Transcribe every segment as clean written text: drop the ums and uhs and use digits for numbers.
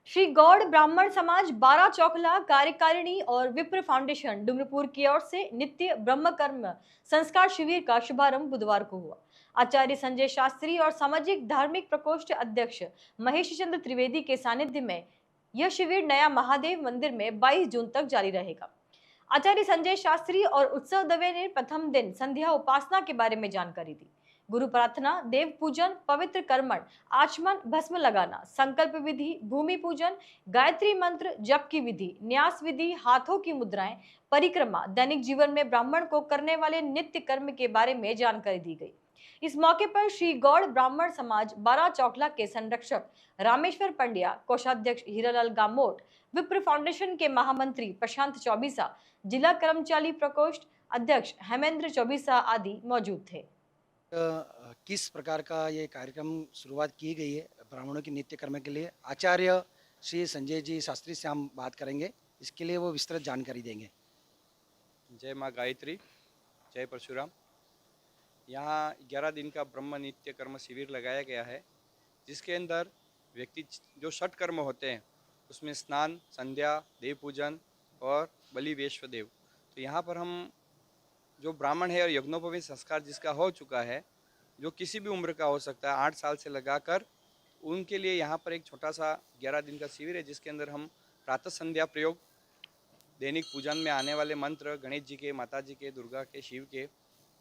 श्री गौड़ ब्राह्मण समाज बारा चौखला कार्यकारिणी और विप्र फाउंडेशन डूंगरपुर की ओर से नित्य ब्रह्म कर्म संस्कार शिविर का शुभारंभ बुधवार को हुआ। आचार्य संजय शास्त्री और सामाजिक धार्मिक प्रकोष्ठ अध्यक्ष महेश चंद्र त्रिवेदी के सानिध्य में यह शिविर नया महादेव मंदिर में 22 जून तक जारी रहेगा। आचार्य संजय शास्त्री और उत्सव दवे ने प्रथम दिन संध्या उपासना के बारे में जानकारी दी। गुरु प्रार्थना, देव पूजन, पवित्र कर्मण, आचमन, भस्म लगाना, संकल्प विधि, भूमि पूजन, गायत्री मंत्र, जप की विधि, न्यास विधि, हाथों की मुद्राएं, परिक्रमा, दैनिक जीवन में ब्राह्मण को करने वाले नित्य कर्म के बारे में जानकारी दी गई। इस मौके पर श्री गौड़ ब्राह्मण समाज बारा चौखला के संरक्षक रामेश्वर पंड्या, कोषाध्यक्ष हीरालाल गामोट, विप्र फाउंडेशन के महामंत्री प्रशांत चौबीसा, जिला कर्मचारी प्रकोष्ठ अध्यक्ष हेमेंद्र चौबीसा आदि मौजूद थे। किस प्रकार का ये कार्यक्रम शुरुआत की गई है ब्राह्मणों की नित्य कर्म के लिए, आचार्य श्री संजय जी शास्त्री से हम बात करेंगे। इसके लिए वो विस्तृत जानकारी देंगे। जय माँ गायत्री, जय परशुराम। यहाँ 11 दिन का ब्रह्म नित्य कर्म शिविर लगाया गया है, जिसके अंदर व्यक्ति जो षट कर्म होते हैं उसमें स्नान, संध्या, देव पूजन और बलि वैश्वदेव। तो यहाँ पर हम जो ब्राह्मण है और यज्ञोपवीत संस्कार जिसका हो चुका है, जो किसी भी उम्र का हो सकता है, 8 साल से लगाकर, उनके लिए यहाँ पर एक छोटा सा 11 दिन का शिविर है, जिसके अंदर हम प्रातः संध्या प्रयोग, दैनिक पूजन में आने वाले मंत्र, गणेश जी के, माता जी के, दुर्गा के, शिव के,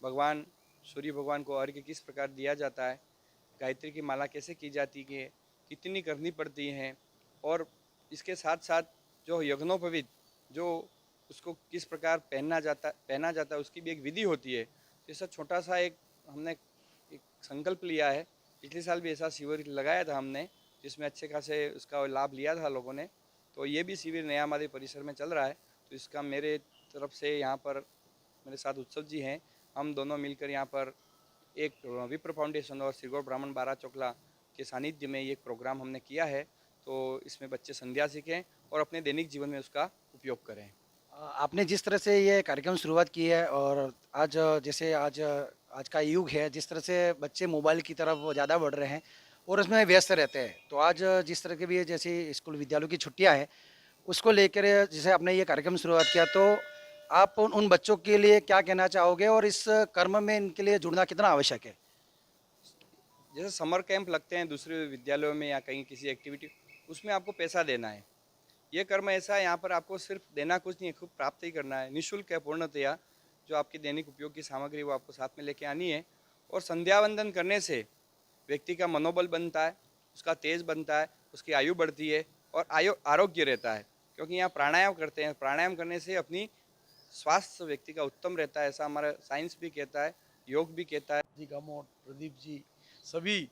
भगवान सूर्य भगवान को अर्घ्य किस प्रकार दिया जाता है, गायत्री की माला कैसे की जाती है, कितनी करनी पड़ती है, और इसके साथ साथ जो यज्ञोपवीत जो उसको किस प्रकार पहना जाता है उसकी भी एक विधि होती है। जैसा छोटा सा एक हमने एक संकल्प लिया है। पिछले साल भी ऐसा शिविर लगाया था हमने, जिसमें अच्छे खासे उसका लाभ लिया था लोगों ने। तो ये भी शिविर नया महादेव परिसर में चल रहा है। तो इसका मेरे तरफ से यहाँ पर मेरे साथ उत्सव जी हैं, हम दोनों मिलकर यहाँ पर एक विप्र फाउंडेशन और श्री गौड़ ब्राह्मण बारा चौखला के सानिध्य में ये प्रोग्राम हमने किया है। तो इसमें बच्चे संध्या सीखें और अपने दैनिक जीवन में उसका उपयोग करें। आपने जिस तरह से ये कार्यक्रम शुरुआत की है, और आज जैसे आज का युग है, जिस तरह से बच्चे मोबाइल की तरफ ज़्यादा बढ़ रहे हैं और उसमें व्यस्त रहते हैं, तो आज जिस तरह के भी जैसे स्कूल विद्यालयों की छुट्टियां हैं, उसको लेकर जैसे आपने ये कार्यक्रम शुरुआत किया, तो आप उन बच्चों के लिए क्या कहना चाहोगे और इस कर्म में इनके लिए जुड़ना कितना आवश्यक है? जैसे समर कैंप लगते हैं दूसरे विद्यालयों में या कहीं किसी एक्टिविटी, उसमें आपको पैसा देना है। ये कर्म ऐसा है, यहाँ पर आपको सिर्फ देना कुछ नहीं है, खूब प्राप्त ही करना है। निःशुल्क है पूर्णतया। जो आपकी दैनिक उपयोग की सामग्री वो आपको साथ में लेके आनी है। और संध्या वंदन करने से व्यक्ति का मनोबल बनता है, उसका तेज बनता है, उसकी आयु बढ़ती है और आरोग्य रहता है। क्योंकि यहाँ प्राणायाम करते हैं, प्राणायाम करने से अपनी स्वास्थ्य व्यक्ति का उत्तम रहता है, ऐसा हमारा साइंस भी कहता है, योग भी कहता है। जी गामोट, प्रदीप जी, सभी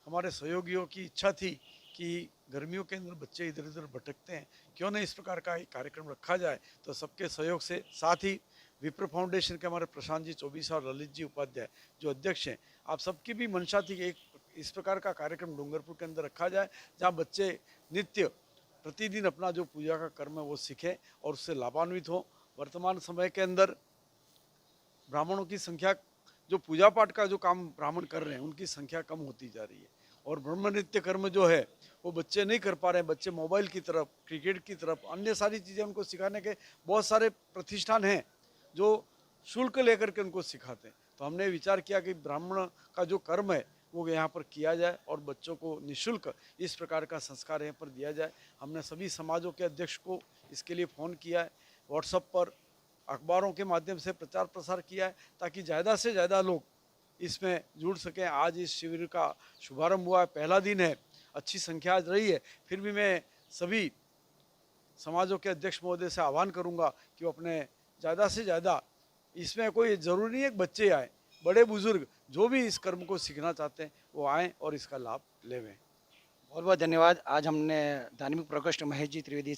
हमारे सहयोगियों की इच्छा थी कि गर्मियों के अंदर बच्चे इधर उधर भटकते हैं, क्यों नहीं इस प्रकार का एक कार्यक्रम रखा जाए। तो सबके सहयोग से, साथ ही विप्र फाउंडेशन के हमारे प्रशांत जी चौबीसा और ललित जी उपाध्याय जो अध्यक्ष हैं, आप सबकी भी मंशा थी कि एक इस प्रकार का कार्यक्रम डूंगरपुर के अंदर रखा जाए, जहाँ बच्चे नित्य प्रतिदिन अपना जो पूजा का कर्म है वो सीखें और उससे लाभान्वित हों। वर्तमान समय के अंदर ब्राह्मणों की संख्या, जो पूजा पाठ का जो काम ब्राह्मण कर रहे हैं, उनकी संख्या कम होती जा रही है, और ब्रह्म नित्य कर्म जो है वो बच्चे नहीं कर पा रहे हैं। बच्चे मोबाइल की तरफ, क्रिकेट की तरफ, अन्य सारी चीज़ें उनको सिखाने के बहुत सारे प्रतिष्ठान हैं जो शुल्क लेकर के उनको सिखाते हैं। तो हमने विचार किया कि ब्राह्मण का जो कर्म है वो यहाँ पर किया जाए और बच्चों को निःशुल्क इस प्रकार का संस्कार यहाँ पर दिया जाए। हमने सभी समाजों के अध्यक्ष को इसके लिए फ़ोन किया है, व्हाट्सएप पर, अखबारों के माध्यम से प्रचार प्रसार किया है, ताकि ज़्यादा से ज़्यादा लोग इसमें जुड़ सकें। आज इस शिविर का शुभारंभ हुआ है, पहला दिन है, अच्छी संख्या आज रही है। फिर भी मैं सभी समाजों के अध्यक्ष महोदय से आह्वान करूंगा कि वो अपने ज़्यादा से ज़्यादा, इसमें कोई ज़रूरी नहीं है कि बच्चे आए, बड़े बुजुर्ग जो भी इस कर्म को सीखना चाहते हैं वो आएँ और इसका लाभ लेवें। बहुत बहुत धन्यवाद। आज हमने धार्मिक प्रकोष्ठ महेश जी त्रिवेदी